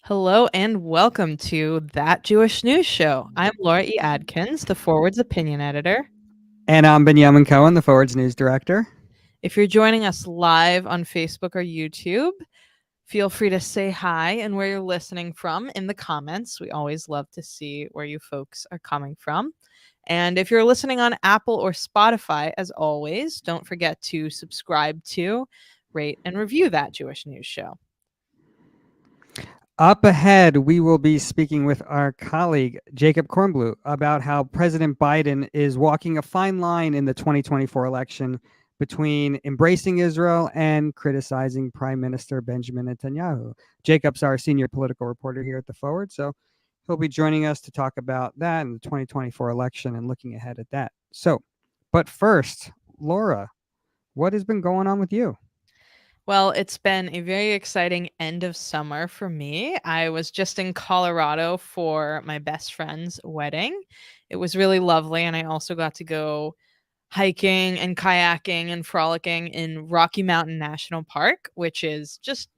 Hello and welcome to That Jewish News Show. I'm Laura E. Adkins, the Forward's opinion editor. And I'm Benyamin Cohen, the Forward's news director. If you're joining us live on Facebook or YouTube, feel free to say hi and where you're listening from in the comments. We always love to see where you folks are coming from. And if you're listening on Apple or Spotify, as always, don't forget to subscribe to, rate, and review That Jewish News Show. Up ahead, we will be speaking with our colleague, Jacob Kornbluh, about how President Biden is walking a fine line in the 2024 election between embracing Israel and criticizing Prime Minister Benjamin Netanyahu. Jacob's our senior political reporter here at the Forward, so he'll be joining us to talk about that and the 2024 election and looking ahead at that. But first, Laura, what has been going on with you? Well, it's been a very exciting end of summer for me. I was just in Colorado for my best friend's wedding. It was really lovely, and I also got to go hiking and kayaking and frolicking in Rocky Mountain National Park, which is just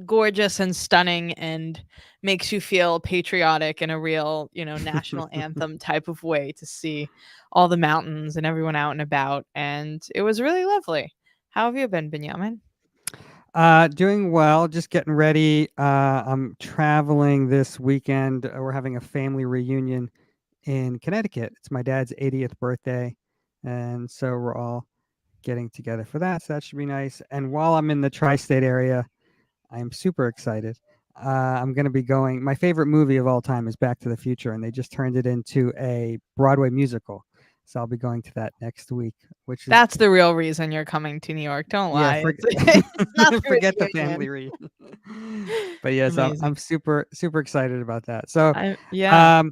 gorgeous and stunning and makes you feel patriotic in a real, national anthem type of way to see all the mountains and everyone out and about. And it was really lovely. How have you been, Benjamin? Doing well, just getting ready. I'm traveling this weekend. We're having a family reunion in Connecticut. It's my dad's 80th birthday, and so we're all getting together for that. So that should be nice. And while I'm in the tri-state area, I'm super excited. I'm going to be going. My favorite movie of all time is Back to the Future, and they just turned it into a Broadway musical. So I'll be going to that next week, which is That's the real reason you're coming to New York. Don't lie. It's not the forget the reunion. family reunion. But yes, Amazing. I'm super excited about that. So Yeah.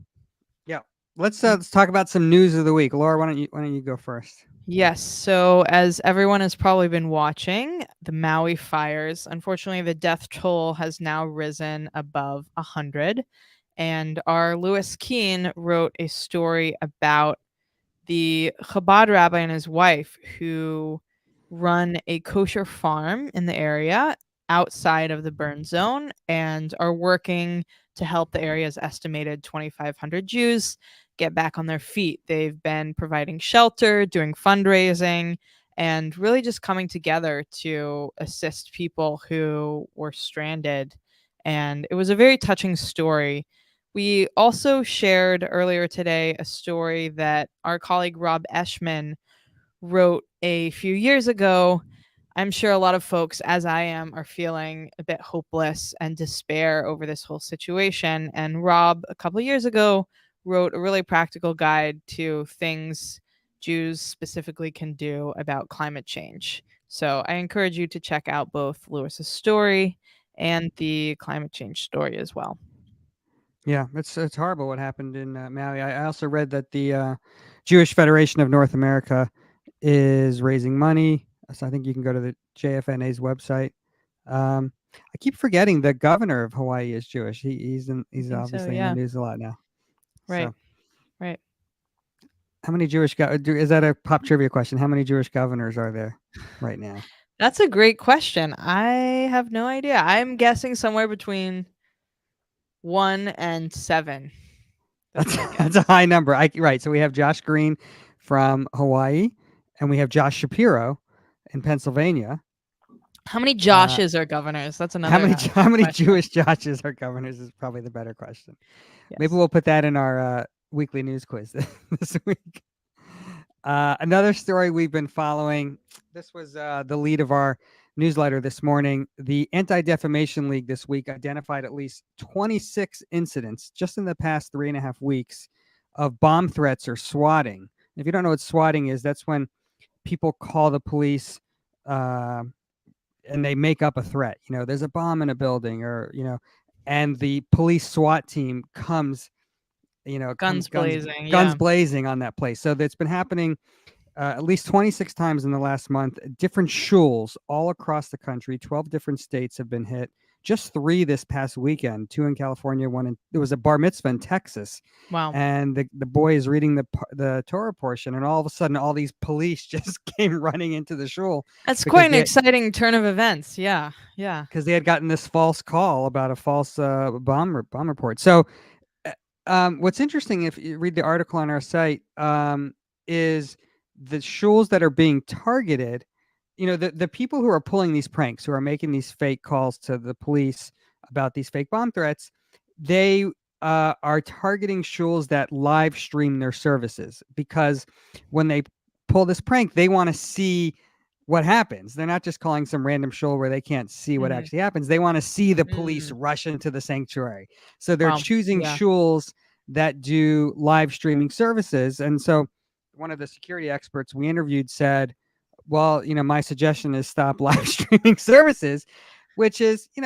yeah, let's talk about some news of the week. Laura, why don't you go first? Yes. So, as everyone has probably been watching, the Maui fires, unfortunately, the death toll has now risen above 100. And our Lewis Keene wrote a story about the Chabad rabbi and his wife who run a kosher farm in the area outside of the burn zone and are working to help the area's estimated 2,500 Jews get back on their feet. They've been providing shelter, doing fundraising, and really just coming together to assist people who were stranded. And it was a very touching story. We also shared earlier today a story that our colleague Rob Eshman wrote a few years ago. I'm sure a lot of folks, as I am, are feeling a bit hopeless and despair over this whole situation. And Rob, a couple years ago, wrote a really practical guide to things Jews specifically can do about climate change. So I encourage you to check out both Lewis's story and the climate change story as well. Yeah, it's horrible what happened in Maui. I also read that the Jewish Federation of North America is raising money. So I think you can go to the JFNA's website. I keep forgetting the governor of Hawaii is Jewish. He's So, obviously in the yeah. news a lot now. Right. So Right. how many is that a pop trivia question? How many Jewish governors are there right now? That's a great question. I have no idea. I'm guessing somewhere between 1 and 7. That's my That's a guess. high number. Right. So we have Josh Green from Hawaii, and we have Josh Shapiro in Pennsylvania. How many Uh, Joshes are governors? That's another how many question. Jewish Joshes are governors is probably the better question. Maybe Yes. we'll put that in our weekly news quiz this week. Another story we've been following. This was the lead of our newsletter this morning. The Anti-Defamation League this week identified at least 26 incidents just in the past 3.5 weeks of bomb threats or swatting. If you don't know what swatting is, that's when people call the police and they make up a threat. There's a bomb in a building, or and the police SWAT team comes. Guns blazing. Guns Yeah. blazing on that place. So that's been happening at least 26 times in the last month. Different shuls all across the country. 12 different states have been hit. just 3 this past weekend, 2 in California, one in there was a bar mitzvah in Texas, Wow. and the boy is reading the Torah portion, and all of a sudden, all these police just came running into the shul That's quite because an exciting turn of events. Yeah. Yeah. they had gotten this false call about a false bomb report. So, what's interesting, if you read the article on our site, is the shuls that are being targeted. The people who are pulling these pranks, who are making these fake calls to the police about these fake bomb threats, they are targeting shuls that live stream their services, because when they pull this prank, they want to see what happens. They're not just calling some random shul where they can't see what Hmm. actually happens. They want to see the police Mm. rush into the sanctuary. So they're Wow. choosing Yeah. shuls that do live streaming services. And so one of the security experts we interviewed said, well, my suggestion is stop live streaming services, which is, okay,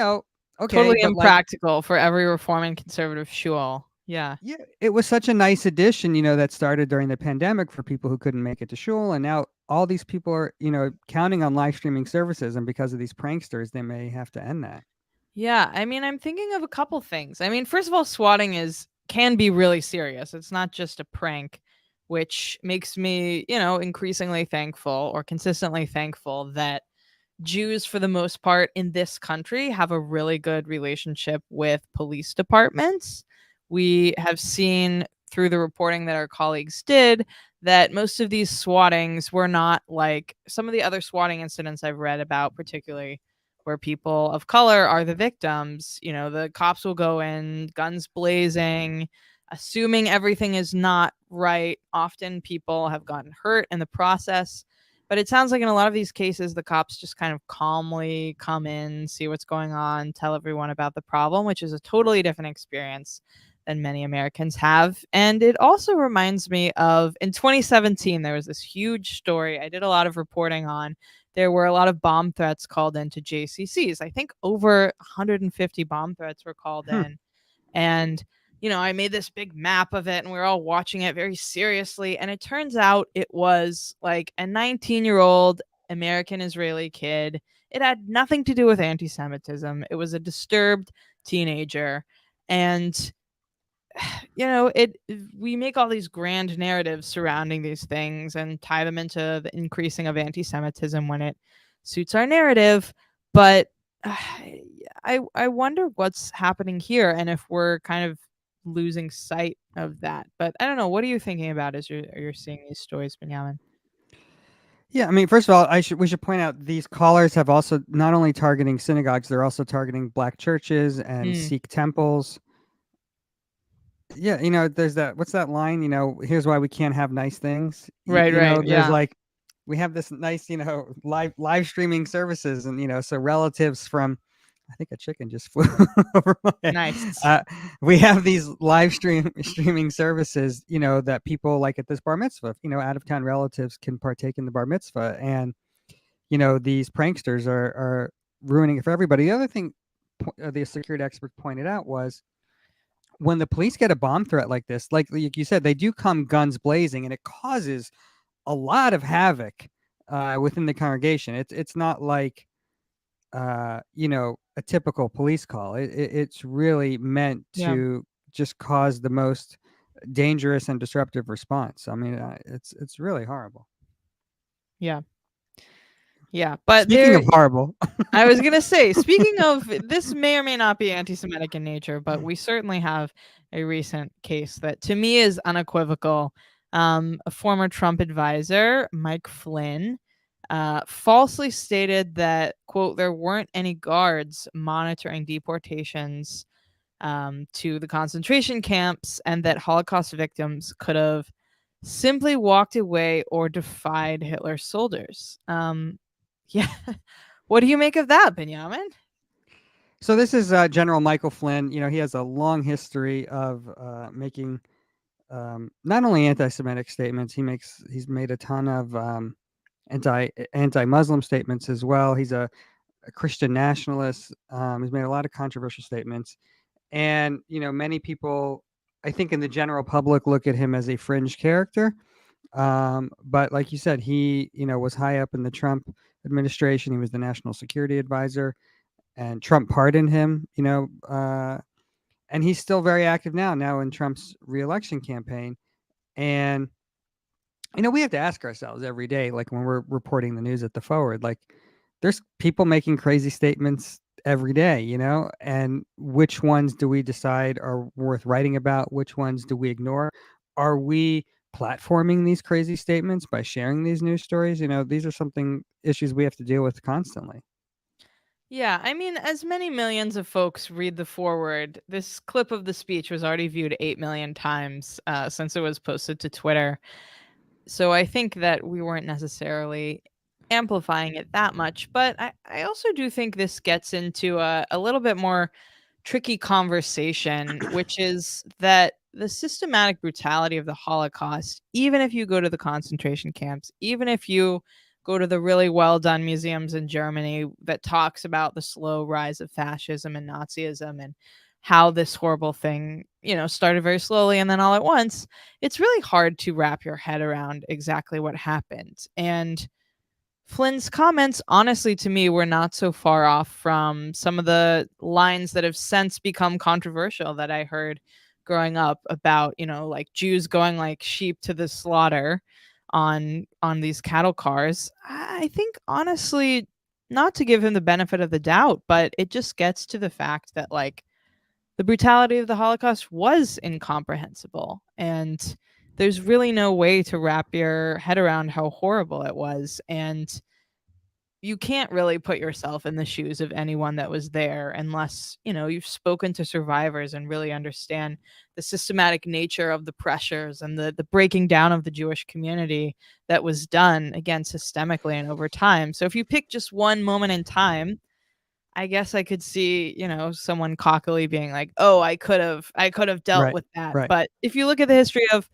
Totally but like, impractical for every reforming conservative shul. Yeah. yeah, it was such a nice addition, that started during the pandemic for people who couldn't make it to shul. And now all these people are, counting on live streaming services. And because of these pranksters, they may have to end that. Yeah, I mean, I'm thinking of a couple things. I mean, first of all, swatting is can be really serious. It's not just a prank, which makes me, increasingly thankful or consistently thankful that Jews, for the most part, in this country have a really good relationship with police departments. We have seen through the reporting that our colleagues did that most of these swattings were not like some of the other swatting incidents I've read about, particularly where people of color are the victims. The cops will go in, guns blazing, assuming everything is not right. Often people have gotten hurt in the process. But it sounds like in a lot of these cases, the cops just kind of calmly come in, see what's going on, tell everyone about the problem, which is a totally different experience than many Americans have. And it also reminds me of in 2017, there was this huge story I did a lot of reporting on. There were a lot of bomb threats called into JCCs. I think over 150 bomb threats were called Hmm. in. And I made this big map of it and we were all watching it very seriously. And it turns out it was like a 19-year-old American Israeli kid. It had nothing to do with anti Semitism. It was a disturbed teenager. And it we make all these grand narratives surrounding these things and tie them into the increasing of anti-Semitism when it suits our narrative. But I wonder what's happening here and if we're kind of losing sight of that. But I don't know. What are you thinking about as you're seeing these stories, Benjamin? Yeah, I mean, first of all, we should point out these callers have also not only targeting synagogues, they're also targeting black churches and Mm, Sikh temples. Yeah, there's what's that line? Here's why we can't have nice things. right, right. There's Yeah. like, we have this nice, live streaming services, and so relatives from, I think a chicken just flew over my head. Nice. We have these live streaming services, that people like at this bar mitzvah, out of town relatives can partake in the bar mitzvah, and these pranksters are ruining it for everybody. The other thing the security expert pointed out was, when the police get a bomb threat like this, like you said, they do come guns blazing, and it causes a lot of havoc within the congregation. It's not like a typical police call. It's really meant Yeah. to just cause the most dangerous and disruptive response. I mean, it's really horrible. Yeah. Yeah. But Speaking there of horrible, I was gonna say, speaking of this may or may not be anti-Semitic in nature, but we certainly have a recent case that to me is unequivocal. A former Trump advisor, Mike Flynn, falsely stated that, quote, there weren't any guards monitoring deportations to the concentration camps and that Holocaust victims could have simply walked away or defied Hitler's soldiers. Yeah. What do you make of that, Benjamin? so this is General Michael Flynn. He has a long history of making not only anti-Semitic statements. He's made a ton of anti-Muslim statements as well. He's a Christian nationalist. He's made a lot of controversial statements, and many people, I think, in the general public, look at him as a fringe character. But like you said, he was high up in the Trump administration. He was the national security advisor, and Trump pardoned him, and he's still very active now in Trump's reelection campaign. And we have to ask ourselves every day, like when we're reporting the news at the Forward, like there's people making crazy statements every day, and which ones do we decide are worth writing about? Which ones do we ignore? Are we platforming these crazy statements by sharing these news stories? These are something issues we have to deal with constantly. Yeah, I mean, as many millions of folks read the forward, this clip of the speech was already viewed 8 million times since it was posted to Twitter. So I think that we weren't necessarily amplifying it that much. But I also do think this gets into a little bit more tricky conversation, which is that the systematic brutality of the Holocaust, even if you go to the concentration camps, even if you go to the really well done museums in Germany that talks about the slow rise of fascism and Nazism and how this horrible thing, started very slowly and then all at once, it's really hard to wrap your head around exactly what happened. And Flynn's comments, honestly, to me, were not so far off from some of the lines that have since become controversial that I heard growing up about, like Jews going like sheep to the slaughter on these cattle cars. I think honestly, not to give him the benefit of the doubt, but it just gets to the fact that like the brutality of the Holocaust was incomprehensible. And there's really no way to wrap your head around how horrible it was. And you can't really put yourself in the shoes of anyone that was there unless, you've spoken to survivors and really understand the systematic nature of the pressures and the breaking down of the Jewish community that was done again systemically and over time. So if you pick just one moment in time, I guess I could see, someone cockily being like, "Oh, I could have dealt Right. with that." Right. But if you look at the history of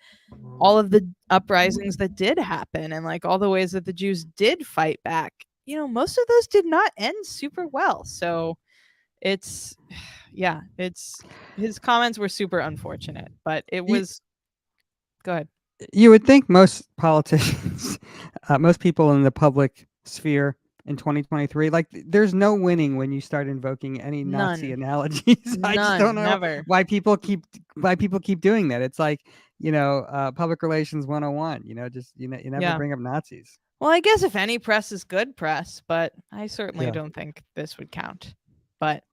all of the uprisings that did happen and like all the ways that the Jews did fight back, most of those did not end super well. So it's yeah, it's his comments were super unfortunate, but it You, was go ahead. you would think most politicians, most people in the public sphere in 2023, like there's no winning when you start invoking any Nazi None. analogies. I just don't None, know never. why people keep doing that. It's like, public relations 101, just you never Yeah. bring up Nazis. Well, I guess if any press is good press, but I certainly Yeah. don't think this would count. But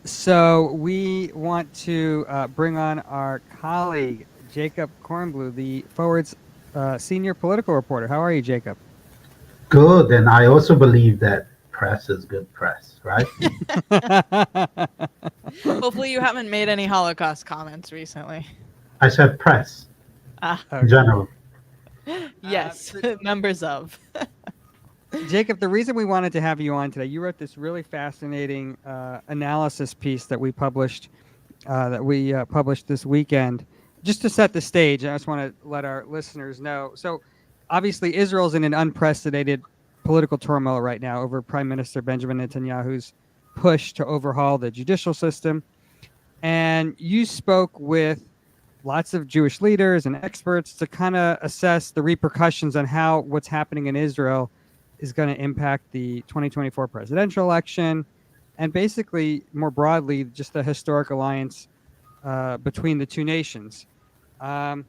So we want to bring on our colleague Jacob Kornbluh, the Forward's senior political reporter. How are you, Jacob? Good, and I also believe that press is good press, right? hopefully you haven't made any Holocaust comments recently. I said press Ah, in Okay. general. yes, So members of. Jacob, the reason we wanted to have you on today, you wrote this really fascinating analysis piece that we published this weekend. Just to set the stage, I just want to let our listeners know. So, obviously, Israel's in an unprecedented political turmoil right now over Prime Minister Benjamin Netanyahu's push to overhaul the judicial system. And you spoke with lots of Jewish leaders and experts to kind of assess the repercussions on how what's happening in Israel is going to impact the 2024 presidential election, and basically more broadly just the historic alliance between the two nations. Um,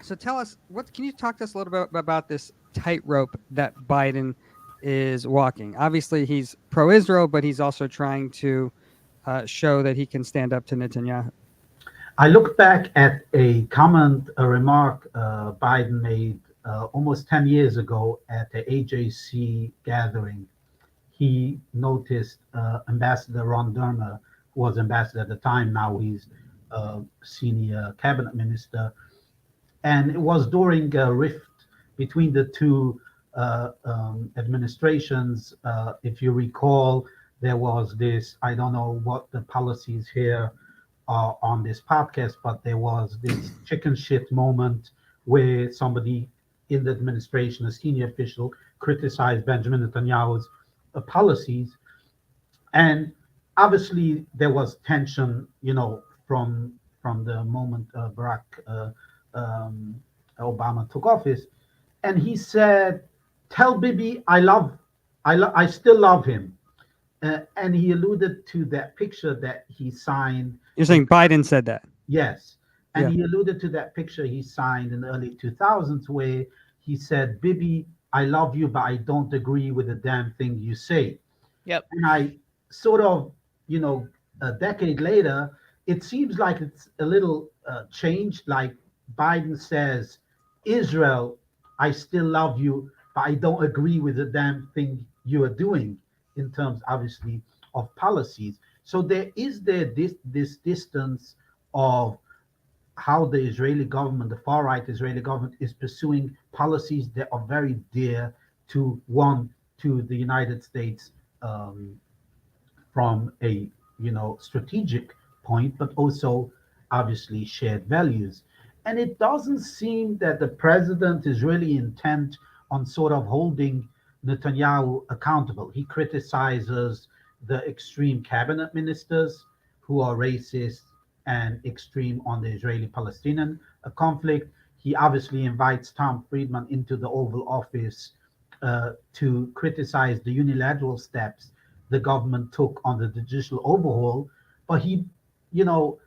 so tell us, what can you talk to us a little bit about this tightrope that Biden is walking? Obviously, he's pro-Israel, but he's also trying to show that he can stand up to Netanyahu. I look back at a comment, a remark Biden made almost 10 years ago at the AJC gathering. He noticed Ambassador Ron Dermer, who was ambassador at the time, now he's senior cabinet minister. And it was during a rift between the two administrations. If you recall, there was this, I don't know what the policies here are on this podcast, but there was this chicken shit moment where somebody in the administration, a senior official, criticized Benjamin Netanyahu's policies. And obviously there was tension, from the moment Barack Obama took office, and he said, "Tell Bibi I love I still love him. And he alluded to that picture that he signed. You're saying Biden said that? Yes. And Yeah. he alluded to that picture he signed in the early 2000s where he said, Bibi, I love you, but I don't agree with the damn thing you say. Yep. And I sort of, you know, a decade later, it seems like it's a little changed. Like Biden says, Israel, I still love you, but I don't agree with the damn thing you are doing in terms, obviously, of policies. So there this distance of how the Israeli government, the far right Israeli government, is pursuing policies that are very dear to the United States, um, from a strategic point, but also obviously shared values. And it doesn't seem that the president is really intent on sort of holding Netanyahu accountable. He criticizes the extreme cabinet ministers who are racist and extreme on the Israeli-Palestinian conflict. He obviously invites Tom Friedman into the Oval Office to criticize the unilateral steps the government took on the digital overhaul. But you know,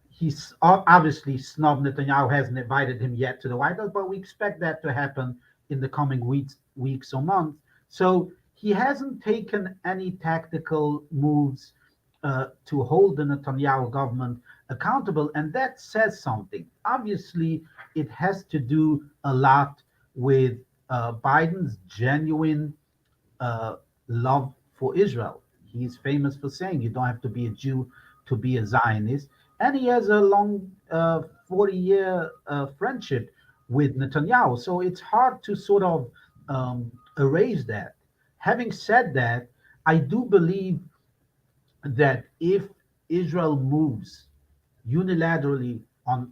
he's obviously snubbed. Netanyahu hasn't invited him yet to the White House, but we expect that to happen in the coming weeks or months. So he hasn't taken any tactical moves to hold the Netanyahu government accountable, and that says something. Obviously, it has to do a lot with Biden's genuine uh, love for Israel. He's famous for saying you don't have to be a Jew to be a Zionist. And he has a long 40-year friendship with Netanyahu. So it's hard to sort of erase that. Having said that, I do believe that if Israel moves unilaterally on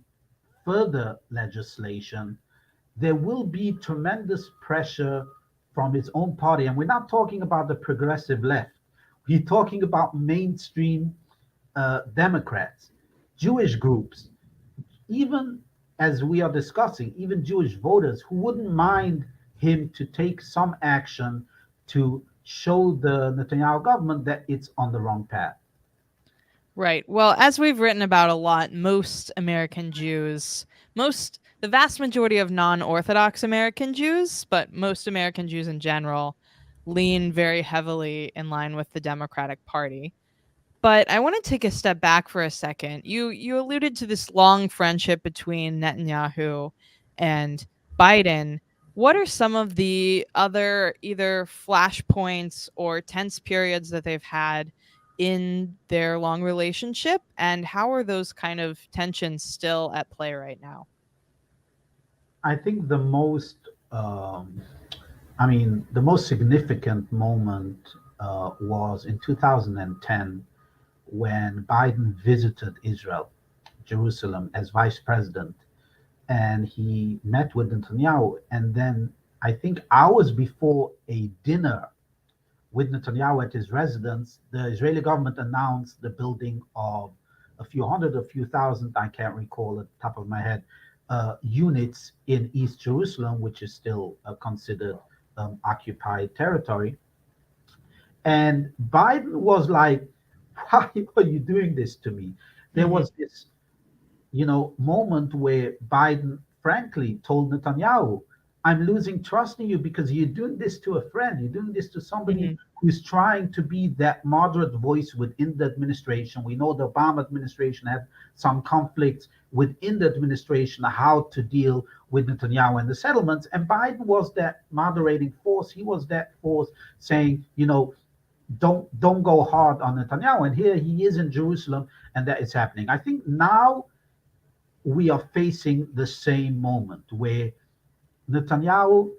further legislation, there will be tremendous pressure from his own party. And we're not talking about the progressive left, we're talking about mainstream Democrats, Jewish groups, even as we are discussing, even Jewish voters who wouldn't mind him to take some action to show the Netanyahu government that it's on the wrong path. Right. Well, as we've written about a lot, the vast majority of non Orthodox American Jews, but most American Jews in general, lean very heavily in line with the Democratic Party. But I want to take a step back for a second. You alluded to this long friendship between Netanyahu and Biden. What are some of the other either flashpoints or tense periods that they've had in their long relationship, and how are those kind of tensions still at play right now? I think the most significant moment was in 2010 when Biden visited Israel, Jerusalem, as vice president, and he met with Netanyahu. And then I think hours before a dinner with Netanyahu at his residence, the Israeli government announced the building of a few hundred, a few thousand, I can't recall at the top of my head, units in East Jerusalem, which is still considered occupied territory. And Biden was like, why are you doing this to me? There Mhm. was this moment where Biden frankly told Netanyahu, I'm losing trust in you because you're doing this to a friend. You're doing this to somebody Mhm. who's trying to be that moderate voice within the administration. We know the Obama administration had some conflicts within the administration, how to deal with Netanyahu and the settlements. And Biden was that moderating force. He was that force saying, don't go hard on Netanyahu. And here he is in Jerusalem, and that is happening. I think now we are facing the same moment where Netanyahu,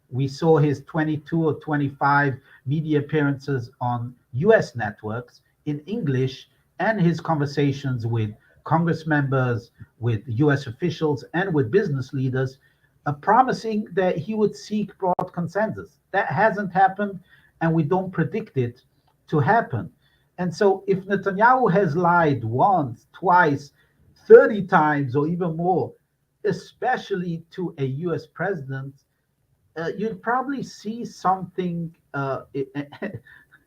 we saw his 22 or 25 media appearances on US networks in English and his conversations with Congress members, with US officials, and with business leaders, promising that he would seek broad consensus. That hasn't happened, and we don't predict it to happen. And so, if Netanyahu has lied once, twice, 30 times, or even more, especially to a US president, you'd probably see something.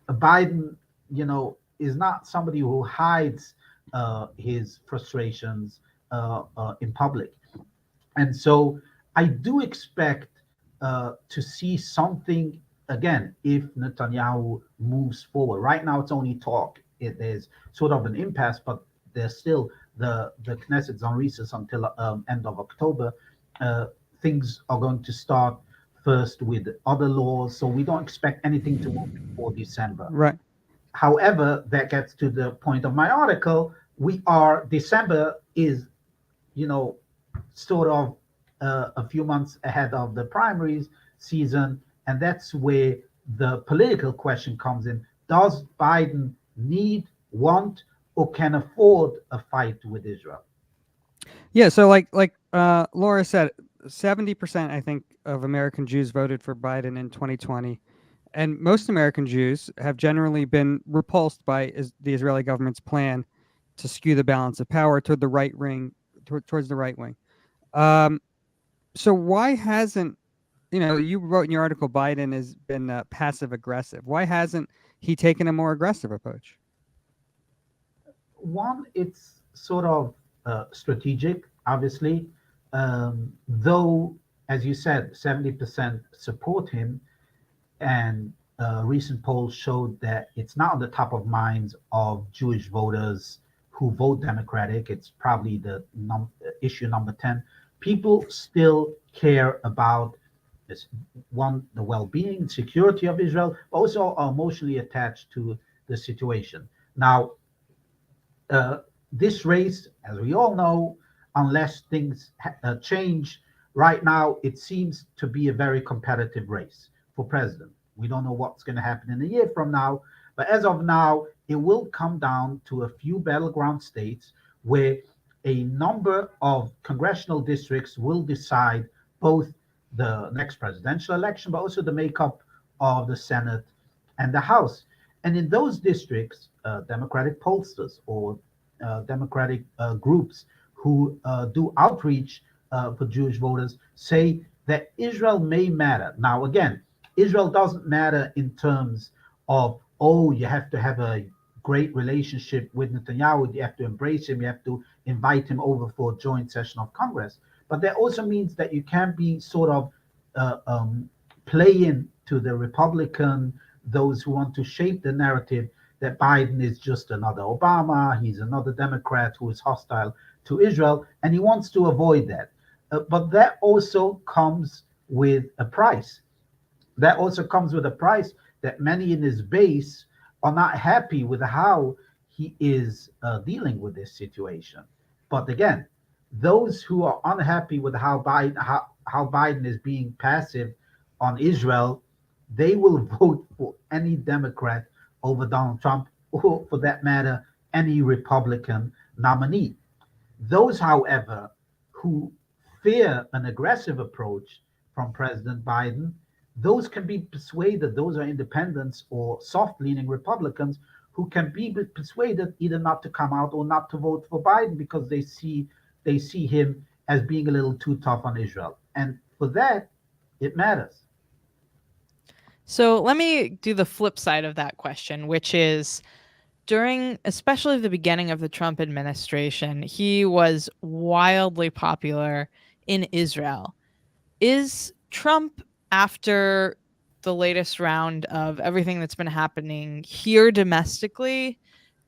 Biden, is not somebody who hides his frustrations in public. And so I do expect to see something again if Netanyahu moves forward. Right now, it's only talk. There's sort of an impasse, but there's still the Knesset's on recess until end of October. Uh, Things are going to start first with other laws, so we don't expect anything to move before December. Right. However, that gets to the point of my article. December is, you know, sort of a few months ahead of the primaries season, and that's where the political question comes in. Does Biden need, want, or can afford a fight with Israel? Yeah. So like Laura said, 70% I think of American Jews voted for Biden in 2020. And most American Jews have generally been repulsed by the Israeli government's plan to skew the balance of power toward the right wing, towards the right wing. So why hasn't, you wrote in your article, Biden has been passive aggressive. Why hasn't he taken a more aggressive approach? One, it's sort of strategic, obviously, though, as you said, 70% support him, and recent polls showed that it's not on the top of minds of Jewish voters who vote Democratic. It's probably the issue number 10. People still care about this, one, the well-being, security of Israel, but also are emotionally attached to the situation. Now, this race, as we all know, unless things change, right now it seems to be a very competitive race for president. We don't know what's going to happen in a year from now, but as of now, it will come down to a few battleground states where a number of congressional districts will decide both the next presidential election, but also the makeup of the Senate and the House. And in those districts, Democratic pollsters or Democratic groups who do outreach for Jewish voters say that Israel may matter. Now, again, Israel doesn't matter in terms of, oh, you have to have a great relationship with Netanyahu, you have to embrace him, you have to invite him over for a joint session of Congress. But that also means that you can't be sort of playing to the Republican, those who want to shape the narrative that Biden is just another Obama, he's another Democrat who is hostile to Israel, and he wants to avoid that. But that also comes with a price. That also comes with a price that many in his base are not happy with how he is dealing with this situation. But again, those who are unhappy with how Biden is being passive on Israel, they will vote for any Democrat over Donald Trump, or for that matter, any Republican nominee. Those, however, who fear an aggressive approach from President Biden, those can be persuaded, those are independents or soft leaning Republicans who can be persuaded either not to come out or not to vote for Biden because they see him as being a little too tough on Israel. And for that, it matters. So let me do the flip side of that question, which is during especially the beginning of the Trump administration, he was wildly popular in Israel. Is Trump, after the latest round of everything that's been happening here domestically,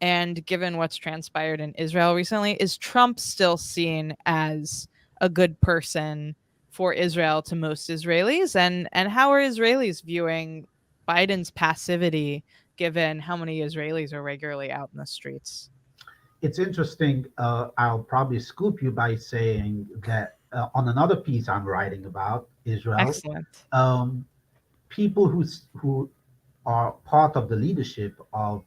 and given what's transpired in Israel recently, is Trump still seen as a good person for Israel to most Israelis? And how are Israelis viewing Biden's passivity, given how many Israelis are regularly out in the streets? It's interesting. I'll probably scoop you by saying that on another piece I'm writing about Israel, Excellent. People who are part of the leadership of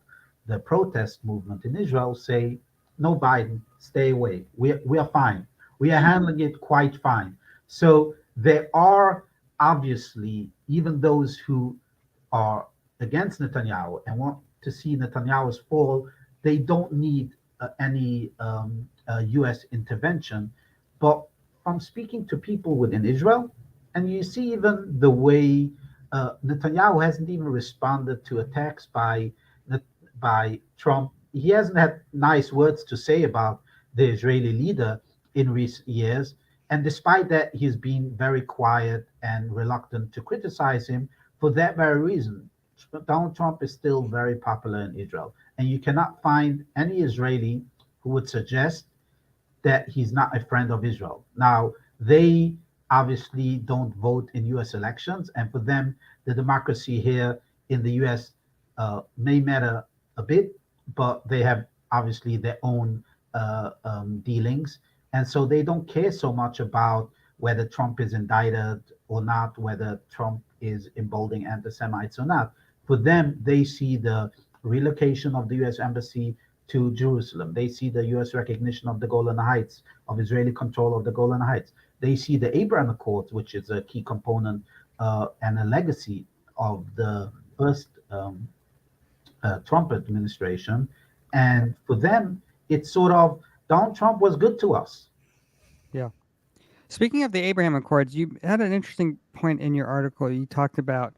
the protest movement in Israel say, "No, Biden, stay away. We are fine. We are handling it quite fine." So there are obviously even those who are against Netanyahu and want to see Netanyahu's fall. They don't need any U.S. intervention. But from speaking to people within Israel And you see even the way Netanyahu hasn't even responded to attacks by Trump. He hasn't had nice words to say about the Israeli leader in recent years. And despite that, he's been very quiet and reluctant to criticize him for that very reason. Donald Trump is still very popular in Israel. And you cannot find any Israeli who would suggest that he's not a friend of Israel. Now, they obviously don't vote in US elections, and for them, the democracy here in the US may matter a bit, but they have obviously their own dealings. And so they don't care so much about whether Trump is indicted or not, whether Trump is emboldening anti Semites or not. For them, they see the relocation of the US embassy to Jerusalem. They see the US recognition of the Golan Heights, of Israeli control of the Golan Heights. They see the Abraham Accords, which is a key component and a legacy of the first Trump administration. And for them, it's sort of Donald Trump was good to us. Yeah. Speaking of the Abraham Accords, you had an interesting point in your article. You talked about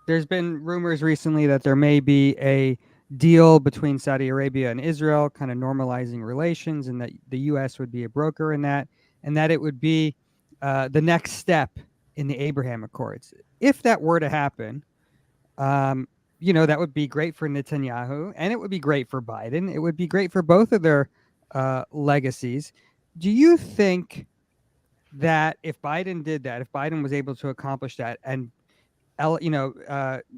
there's been rumors recently that there may be a deal between Saudi Arabia and Israel, kind of normalizing relations, and that the U.S. would be a broker in that, and that it would be the next step in the Abraham Accords. If that were to happen, that would be great for Netanyahu, and it would be great for Biden. It would be great for both of their legacies. Do you think that if Biden did that, if Biden was able to accomplish that and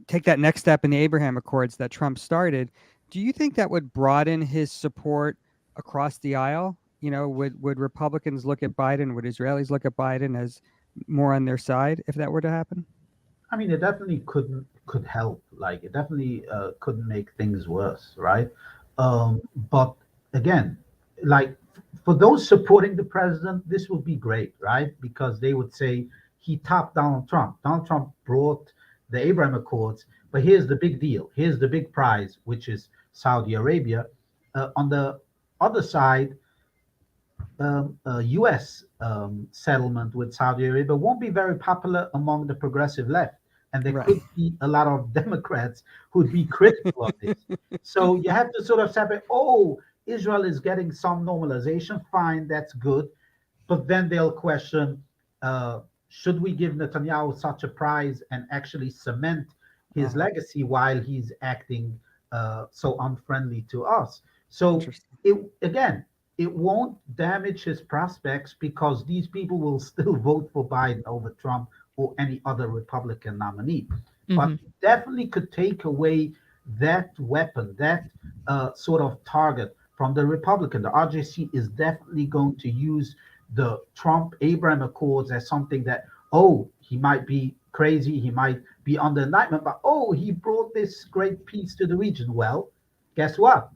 take that next step in the Abraham Accords that Trump started, do you think that would broaden his support across the aisle? Would Republicans look at Biden? Would Israelis look at Biden as more on their side if that were to happen? I mean, it definitely could help. Like, it definitely couldn't make things worse, right? But again, like for those supporting the president, this would be great, right? Because they would say he topped Donald Trump. Donald Trump brought the Abraham Accords, but here's the big deal. Here's the big prize, which is Saudi Arabia. On the other side, U.S. Settlement with Saudi Arabia won't be very popular among the progressive left. And there Right. could be a lot of Democrats who'd be critical of this. So you have to sort of separate, oh, Israel is getting some normalization. Fine, that's good. But then they'll question, should we give Netanyahu such a prize and actually cement his legacy while he's acting so unfriendly to us? So it won't damage his prospects because these people will still vote for Biden over Trump or any other Republican nominee. But it definitely could take away that weapon, that sort of target from the Republican. The RJC is definitely going to use the Trump Abraham Accords as something that, oh, he might be crazy, he might be under indictment, but oh, he brought this great peace to the region. Well, guess what?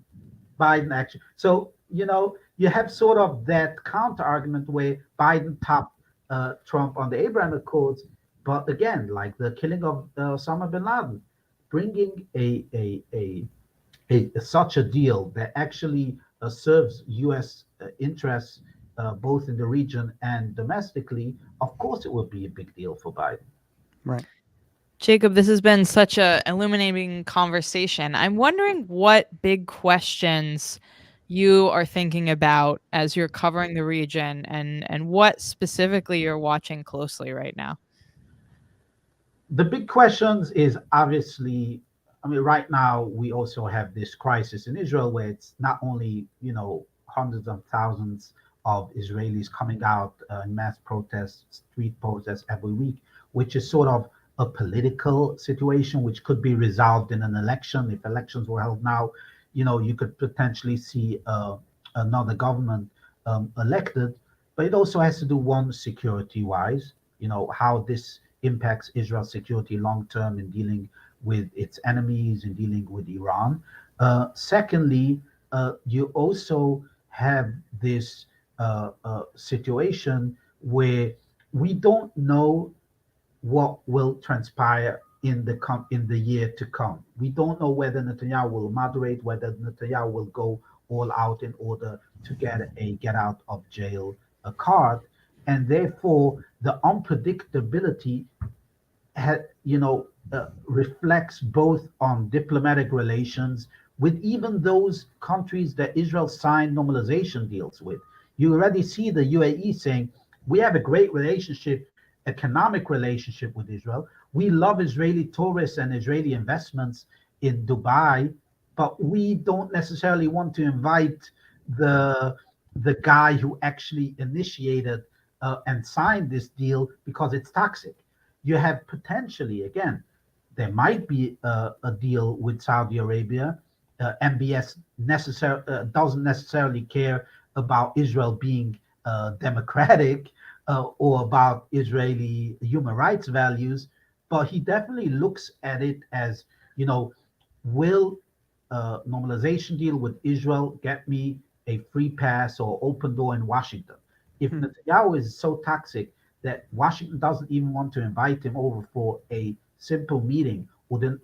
Biden actually. So, you have sort of that counter argument where Biden topped Trump on the Abraham Accords, but again, like the killing of Osama bin Laden, bringing such a deal that actually serves U.S. Interests both in the region and domestically, of course, it would be a big deal for Biden. Right. Jacob, this has been such a illuminating conversation. I'm wondering what big questions you are thinking about as you're covering the region, and what specifically you're watching closely right now. The big questions is obviously, I mean, right now we also have this crisis in Israel where it's not only, hundreds of thousands of Israelis coming out in mass protests, street protests every week, which is sort of a political situation which could be resolved in an election. If elections were held now, you could potentially see another government elected. But it also has to do, one, security wise, how this impacts Israel's security long term in dealing with its enemies, in dealing with Iran. Secondly, you also have this situation where we don't know what will transpire in the year to come. We don't know whether Netanyahu will moderate, whether Netanyahu will go all out in order to get a get out of jail card. and therefore the unpredictability reflects both on diplomatic relations with even those countries that Israel signed normalization deals with. You already see the UAE saying, we have a great relationship, economic relationship with Israel. We love Israeli tourists and Israeli investments in Dubai, but we don't necessarily want to invite the guy who actually initiated and signed this deal because it's toxic. You have potentially, again, there might be a deal with Saudi Arabia. MBS doesn't necessarily care about Israel being democratic or about Israeli human rights values, but he definitely looks at it as, will normalization deal with Israel get me a free pass or open door in Washington? If Netanyahu is so toxic that Washington doesn't even want to invite him over for a simple meeting,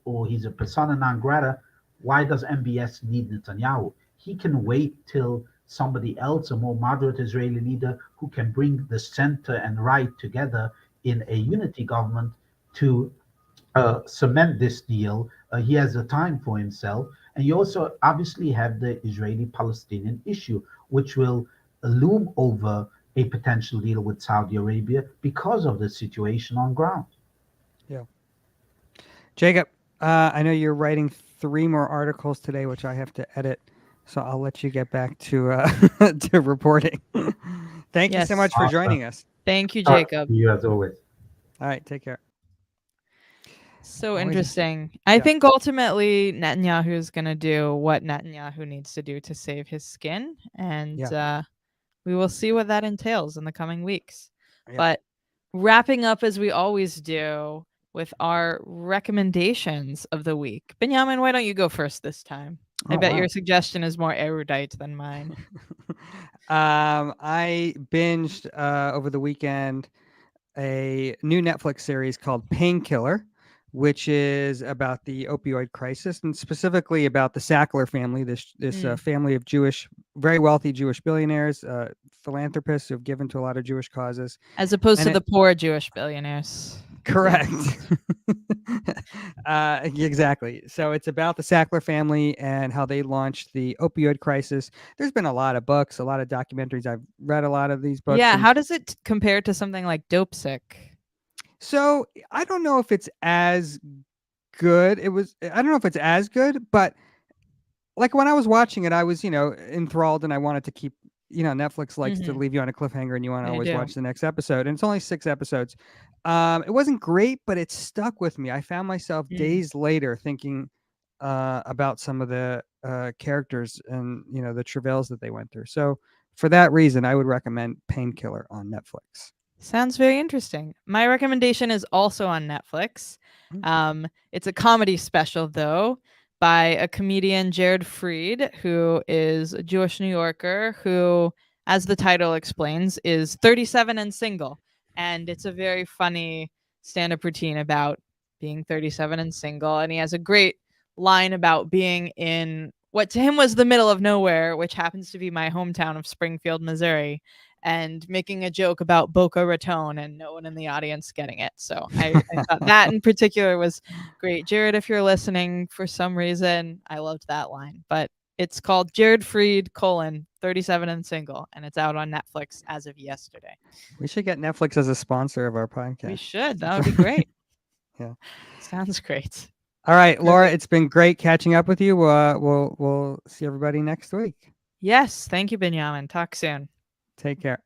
or he's a persona non grata, why does MBS need Netanyahu? He can wait till somebody else, a more moderate Israeli leader who can bring the center and right together in a unity government to cement this deal. He has the time for himself. And you also obviously have the Israeli Palestinian issue, which will loom over a potential deal with Saudi Arabia because of the situation on ground. Yeah. Jacob, I know you're writing 3 more articles today, which I have to edit. So I'll let you get back to to reporting. Thank you so much for joining us. Thank you, Jacob. You as always. All right, take care. So interesting. I think ultimately Netanyahu is going to do what Netanyahu needs to do to save his skin, and we will see what that entails in the coming weeks. But wrapping up as we always do with our recommendations of the week. Benyamin, why don't you go first this time? I bet your suggestion is more erudite than mine. I binged over the weekend a new Netflix series called Painkiller, which is about the opioid crisis and specifically about the Sackler family, this family of very wealthy Jewish billionaires, philanthropists who have given to a lot of Jewish causes. As opposed to the poor Jewish billionaires. Correct. Exactly. So it's about the Sackler family and how they launched the opioid crisis. There's been a lot of books, a lot of documentaries. I've read a lot of these books. Yeah. How does it compare to something like Dope Sick? So I don't know if it's as good. I don't know if it's as good, but like when I was watching it, I was, enthralled and I wanted to keep, Netflix likes to leave you on a cliffhanger and you want to always watch the next episode. And it's only 6 episodes. It wasn't great, but it stuck with me. I found myself days later thinking about some of the characters and, the travails that they went through. So for that reason, I would recommend Painkiller on Netflix. Sounds very interesting. My recommendation is also on Netflix. It's a comedy special, though, by a comedian, Jared Freed, who is a Jewish New Yorker who, as the title explains, is 37 and single. And it's a very funny stand-up routine about being 37 and single. And he has a great line about being in what to him was the middle of nowhere, which happens to be my hometown of Springfield, Missouri, and making a joke about Boca Raton and no one in the audience getting it. So I thought that in particular was great. Jared, if you're listening, for some reason, I loved that line. But it's called Jared Freed, 37 and single, and it's out on Netflix as of yesterday. We should get Netflix as a sponsor of our podcast. We should. That would be great. Yeah. Sounds great. All right, Laura, it's been great catching up with you. We'll see everybody next week. Yes. Thank you, Benyamin. Talk soon. Take care.